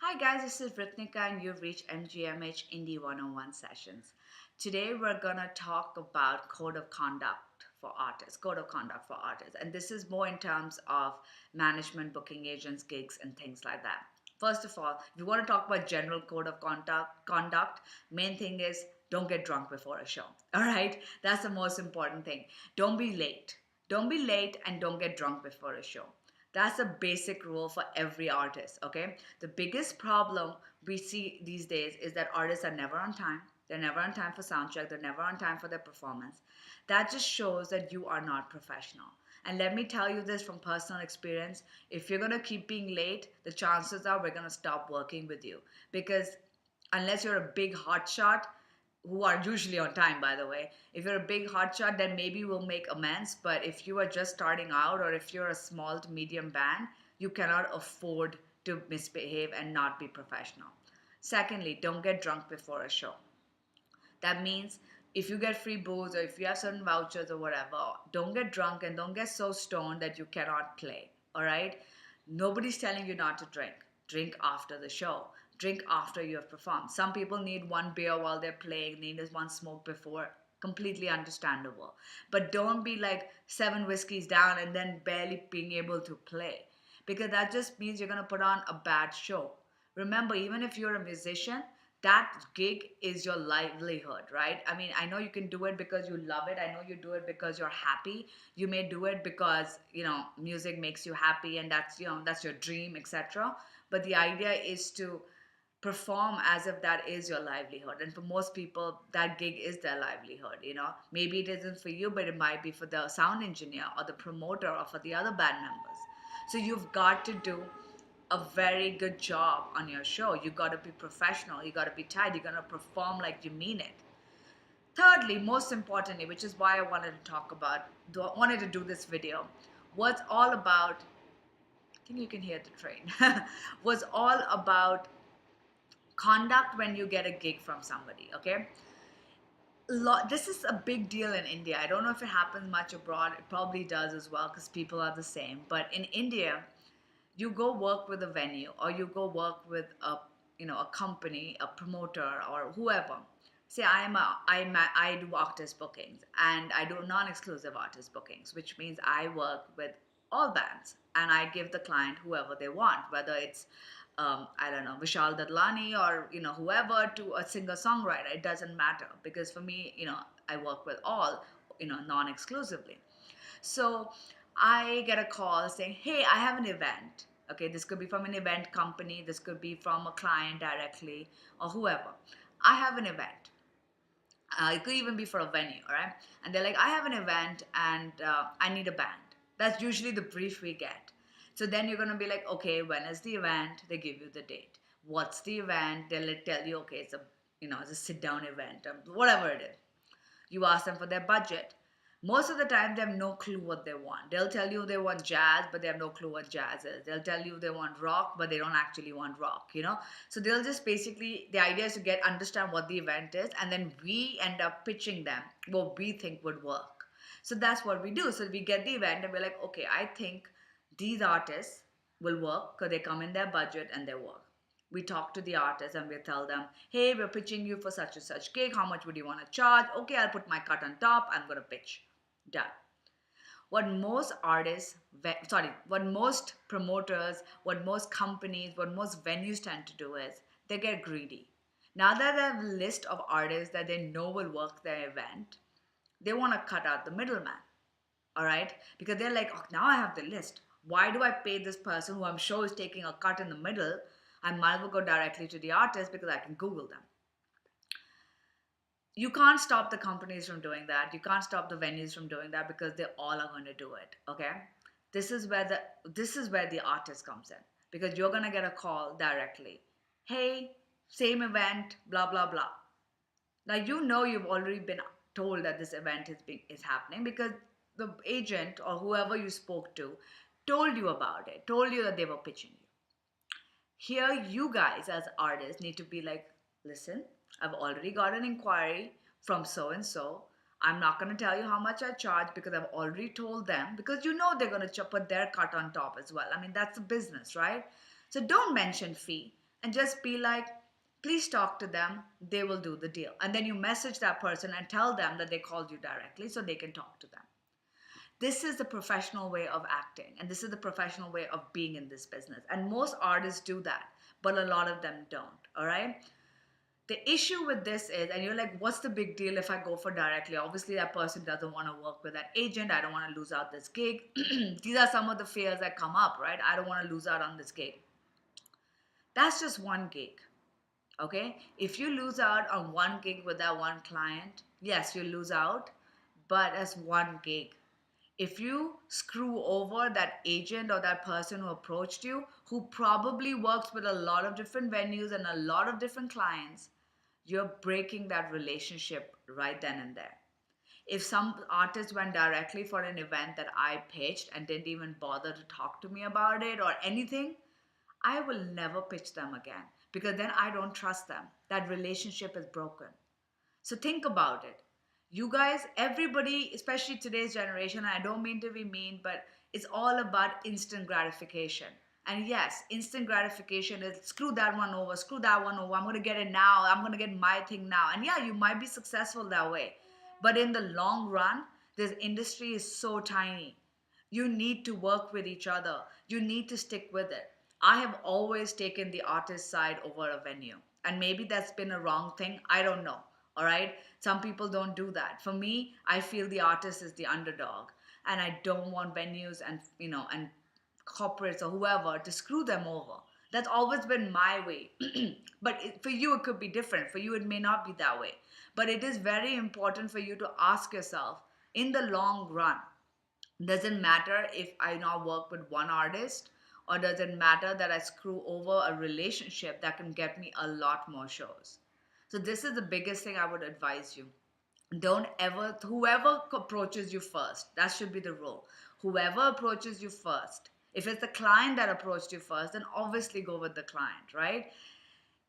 Hi guys, this is Ritnika and you've reached MGMH Indie 101 sessions. Today we're gonna talk about code of conduct for artists, and this is more in terms of management, booking agents, gigs, and things like that. First of all, if you want to talk about general code of conduct, main thing is don't get drunk before a show. All right, that's the most important thing. Don't be late. Don't be late and don't get drunk before a show. That's a basic rule for every artist, okay? The biggest problem we see these days is that artists are never on time. They're never on time for sound check. They're never on time for their performance. That just shows that you are not professional. And let me tell you this from personal experience, if you're going to keep being late, the chances are we're going to stop working with you because unless you're a big hotshot, who are usually on time, by the way. If you're a big hotshot, then maybe we'll make amends. But if you are just starting out, or if you're a small to medium band, you cannot afford to misbehave and not be professional. Secondly, don't get drunk before a show. That means if you get free booze or if you have certain vouchers or whatever, don't get drunk and don't get so stoned that you cannot play. All right? Nobody's telling you not to drink. Drink after the show. Drink after you have performed. Some people need one beer while they're playing, need one smoke before. Completely understandable. But don't be like 7 whiskeys down and then barely being able to play. Because that just means you're going to put on a bad show. Remember, even if you're a musician, that gig is your livelihood, right? I mean, I know you can do it because you love it. I know you do it because you're happy. You may do it because, music makes you happy and that's your dream, etc. But the idea is to perform as if that is your livelihood. And for most people, that gig is their livelihood. Maybe it isn't for you, but it might be for the sound engineer or the promoter or for the other band members. So you've got to do a very good job on your show. You got to be professional. You got to be tight. You got to perform like you mean it. Thirdly, most importantly, which is why I wanted to do this video, was all about. I think you can hear the train. Was all about conduct when you get a gig from somebody. Okay, this is a big deal in India. I don't know if it happens much abroad. It probably does as well because people are the same. But in India, you go work with a venue or you go work with a company, a promoter or whoever. Say I do artist bookings and I do non-exclusive artist bookings, which means I work with all bands and I give the client whoever they want, whether it's I don't know, Vishal Dadlani or whoever, to a singer-songwriter. It doesn't matter because for me, I work with all, non-exclusively. So I get a call saying, hey, I have an event. Okay, this could be from an event company, this could be from a client directly, or whoever. I have an event. It could even be for a venue, all right? And they're like, I have an event and I need a band. That's usually the brief we get. So then you're going to be like, okay, when is the event? They give you the date. What's the event? They'll tell you, okay, it's a sit down event, whatever it is. You ask them for their budget. Most of the time, they have no clue what they want. They'll tell you they want jazz, but they have no clue what jazz is. They'll tell you they want rock, but they don't actually want rock. So they'll just basically, the idea is to understand what the event is, and then we end up pitching them what we think would work. So that's what we do. So we get the event, and we're like, okay, I think these artists will work because they come in their budget and they work. We talk to the artist and we tell them, hey, we're pitching you for such and such gig. How much would you want to charge? Okay, I'll put my cut on top. I'm going to pitch. Done. What most artists, what most promoters, what most companies, what most venues tend to do is they get greedy. Now that they have a list of artists that they know will work their event, they want to cut out the middleman. All right? Because they're like, oh, now I have the list. Why do I pay this person who I'm sure is taking a cut in the middle? I might as well go directly to the artist because I can Google them. You can't stop the companies from doing that. You can't stop the venues from doing that because they all are going to do it. Okay? This is where the artist comes in because you're going to get a call directly. Hey, same event, blah blah blah. Now you've already been told that this event is happening because the agent or whoever you spoke to told you about it, told you that they were pitching you. Here, you guys as artists need to be like, listen, I've already got an inquiry from so and so. I'm not going to tell you how much I charge because I've already told them, because they're going to put their cut on top as well. I mean, that's a business, right? So don't mention fee. and just be like, please talk to them, they will do the deal. And then you message that person and tell them that they called you directly so they can talk to them. This is the professional way of acting, and this is the professional way of being in this business. And most artists do that, but a lot of them don't. All right. The issue with this is, and you're like, what's the big deal if I go for directly? Obviously, that person doesn't want to work with that agent. I don't want to lose out this gig. These are some of the fears that come up, right? I don't want to lose out on this gig. That's just one gig. Okay, if you lose out on one gig with that one client, yes, you lose out, but as one gig. If you screw over that agent or that person who approached you, who probably works with a lot of different venues and a lot of different clients, you're breaking that relationship right then and there. If some artist went directly for an event that I pitched and didn't even bother to talk to me about it or anything, I will never pitch them again, because then I don't trust them. That relationship is broken. So think about it. You guys, everybody, especially today's generation, I don't mean to be mean, but it's all about instant gratification. And yes, instant gratification is screw that one over, screw that one over. I'm going to get it now. I'm going to get my thing now. And yeah, you might be successful that way. But in the long run, this industry is so tiny. You need to work with each other. You need to stick with it. I have always taken the artist side over a venue. And maybe that's been a wrong thing. I don't know. All right. Some people don't do that. For me, I feel the artist is the underdog. And I don't want venues and, and corporates or whoever to screw them over. That's always been my way. But for you, it could be different. For you, it may not be that way. But it is very important for you to ask yourself, in the long run, does it matter if I now work with one artist, or does it matter that I screw over a relationship that can get me a lot more shows? So this is the biggest thing I would advise you. Don't ever, whoever approaches you first, that should be the rule. Whoever approaches you first, if it's the client that approached you first, then obviously go with the client, right?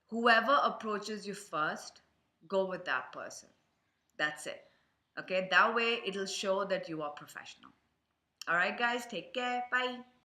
Whoever approaches you first, go with that person. That's it. Okay, that way it'll show that you are professional. All right, guys, take care. Bye.